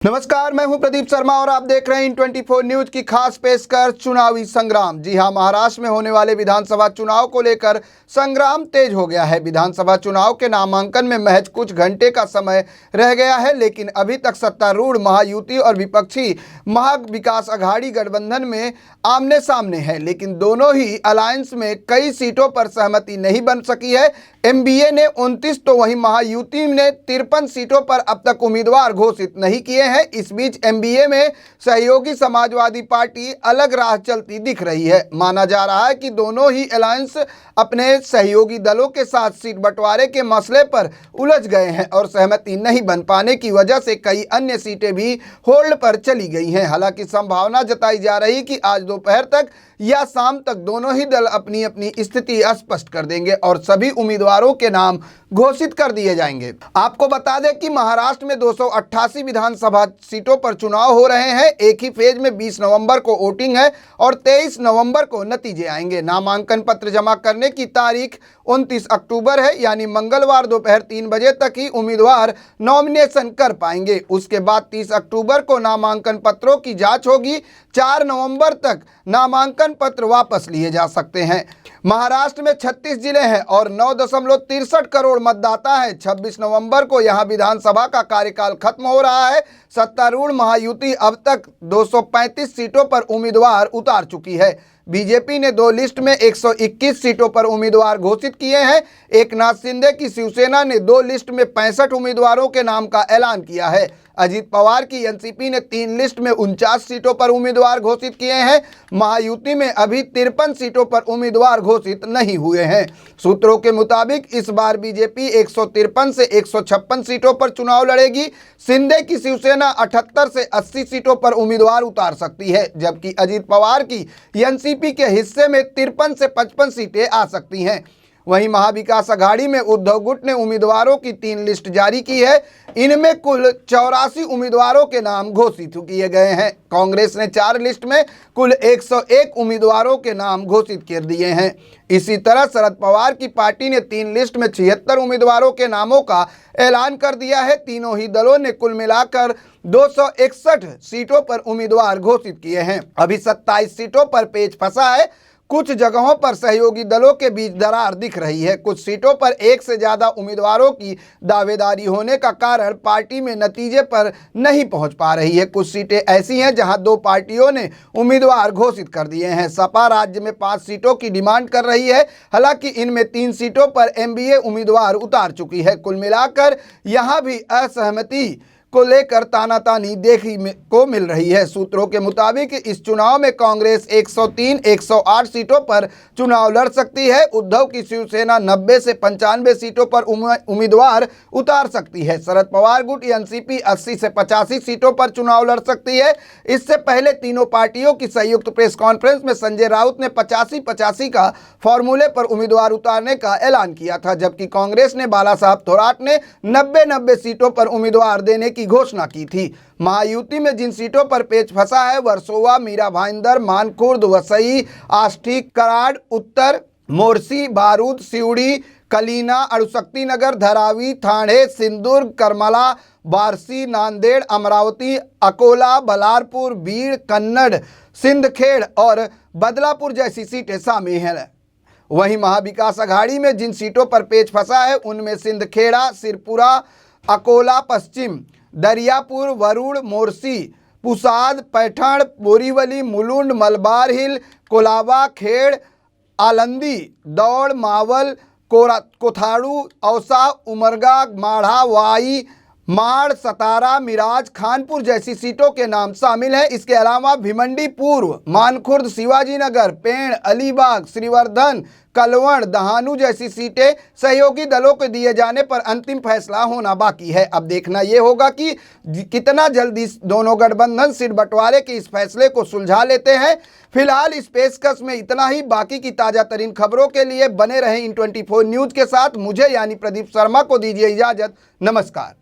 नमस्कार, मैं हूं प्रदीप शर्मा और आप देख रहे हैं इन24 न्यूज की खास पेशकश चुनावी संग्राम। जी हां, महाराष्ट्र में होने वाले विधानसभा चुनाव को लेकर संग्राम तेज हो गया है। विधानसभा चुनाव के नामांकन में महज कुछ घंटे का समय रह गया है, लेकिन अभी तक सत्तारूढ़ महायुति और विपक्षी महाविकास अघाड़ी गठबंधन में आमने सामने है, लेकिन दोनों ही अलायंस में कई सीटों पर सहमति नहीं बन सकी है। एमबीए ने 29 तो वहीं महायुति ने 53 सीटों पर अब तक उम्मीदवार घोषित नहीं किए हैं। इस बीच एमबीए में सहयोगी समाजवादी पार्टी अलग राह चलती दिख रही है। माना जा रहा है कि दोनों ही अलायंस अपने सहयोगी दलों के साथ सीट बंटवारे के मसले पर उलझ गए हैं और सहमति नहीं बन पाने की वजह से कई अन्य सीटें भी होल्ड पर चली गई हैं। हालांकि संभावना जताई जा रही कि आज दोपहर तक या शाम तक दोनों ही दल अपनी अपनी स्थिति स्पष्ट कर देंगे और सभी उम्मीदवारों के नाम घोषित कर दिए जाएंगे। आपको बता दें कि महाराष्ट्र में 288 विधानसभा सीटों पर चुनाव हो रहे हैं। एक ही फेज में 20 नवंबर को वोटिंग है और 23 नवंबर को नतीजे आएंगे। नामांकन पत्र जमा करने की तारीख 29 अक्टूबर है, यानी मंगलवार दोपहर 3 बजे तक ही उम्मीदवार नॉमिनेशन कर पाएंगे। उसके बाद 30 अक्टूबर को नामांकन पत्रों की जांच होगी। 4 नवंबर तक नामांकन पत्र वापस लिए जा सकते हैं। महाराष्ट्र में 36 जिले हैं और 9.63 करोड़ मतदाता हैं। 26 नवंबर को यहां विधानसभा का कार्यकाल खत्म हो रहा है। सत्तारूढ़ महायुति अब तक 235 सीटों पर उम्मीदवार उतार चुकी है। बीजेपी ने 2 लिस्ट में 121 सीटों पर उम्मीदवार घोषित किए हैं। एकनाथ शिंदे की शिवसेना ने 2 लिस्ट में 65 उम्मीदवारों के नाम का ऐलान किया है। अजित पवार की एनसीपी ने 3 लिस्ट में 49 सीटों पर उम्मीदवार घोषित किए हैं। महायुति में अभी 53 सीटों पर उम्मीदवार घोषित नहीं हुए हैं। सूत्रों के मुताबिक इस बार बीजेपी 153 से 156 सीटों पर चुनाव लड़ेगी। शिंदे की शिवसेना 78 से 80 सीटों पर उम्मीदवार उतार सकती है, जबकि अजित पवार की एनसीपी के हिस्से में 53 से 55 सीटें आ सकती हैं। वहीं महाविकास अघाड़ी में उद्धव गुट ने उम्मीदवारों की 3 लिस्ट जारी की है। इनमें कुल 84 उम्मीदवारों के नाम घोषित किए गए हैं। कांग्रेस ने 4 लिस्ट में कुल 101 उम्मीदवारों के नाम घोषित कर दिए हैं। इसी तरह शरद पवार की पार्टी ने 3 लिस्ट में 76 उम्मीदवारों के नामों का ऐलान कर दिया है। तीनों ही दलों ने कुल मिलाकर 261 सीटों पर उम्मीदवार घोषित किए हैं। अभी 27 सीटों पर पेच फंसा है। कुछ जगहों पर सहयोगी दलों के बीच दरार दिख रही है। कुछ सीटों पर एक से ज़्यादा उम्मीदवारों की दावेदारी होने का कारण पार्टी में नतीजे पर नहीं पहुंच पा रही है। कुछ सीटें ऐसी हैं जहां 2 पार्टियों ने उम्मीदवार घोषित कर दिए हैं। सपा राज्य में 5 सीटों की डिमांड कर रही है। हालांकि इनमें 3 सीटों पर एमबीए उम्मीदवार उतार चुकी है। कुल मिलाकर यहां भी असहमति को लेकर तानातानी देखने को मिल रही है। सूत्रों के मुताबिक इस चुनाव में कांग्रेस 103, 108 सीटों पर चुनाव लड़ सकती है। उद्धव की शिवसेना 90 से 95 सीटों पर उम्मीदवार उतार सकती है। शरद पवार गुट एनसीपी 80 से 85 सीटों पर चुनाव लड़ सकती है। इससे पहले तीनों पार्टियों की संयुक्त प्रेस कॉन्फ्रेंस में संजय राउत ने 85-85 का फॉर्मूले पर उम्मीदवार उतारने का ऐलान किया था, जबकि कांग्रेस ने बाला साहब थोराट ने 90-90 सीटों पर उम्मीदवार देने की घोषणा की थी। महायुति में जिन सीटों पर पेच फंसा है, वर्सोवा, मीरा भाईंदर, मानखुर्द, वसई, आष्टी, कराड़, उत्तर, मोरसी, बारूद, सिवड़ी, कलीना, अणुशक्ति नगर, धरावी, ठाणे, सिंदूर, करमला, बारसी, नांदेड़, अमरावती, अकोला, बलारपुर, बीड़, कन्नड़, सिंदखेड़ और बदलापुर जैसी सीटें शामिल हैं। वहीं महाविकास अघाड़ी में जिन सीटों पर पेच फंसा है, उनमें सिंदखेड़ा, सिरपुरा, अकोला पश्चिम, दरियापुर, वरुण, मोरसी, पुसाद, पैठण, बोरीवली, मुलुंड, मलबार हिल, कोलाबा, खेड़, आलंदी, दौड़, मावल, कोथाड़ू, औसा, उमरगा, माढ़ा, वाई, माड़, सतारा, मिराज, खानपुर जैसी सीटों के नाम शामिल हैं। इसके अलावा भिमंडी पूर्व, मानखुर्द, शिवाजी नगर, पेड़, अलीबाग, श्रीवर्धन, कलवण, दहानू जैसी सीटें सहयोगी दलों को दिए जाने पर अंतिम फैसला होना बाकी है। अब देखना यह होगा कि कितना जल्दी दोनों गठबंधन सीट बंटवारे के इस फैसले को सुलझा लेते हैं। फिलहाल इस पेशकश में इतना ही। बाकी की ताजा तरीन खबरों के लिए बने रहें इन24 न्यूज के साथ। मुझे यानी प्रदीप शर्मा को दीजिए इजाजत। नमस्कार।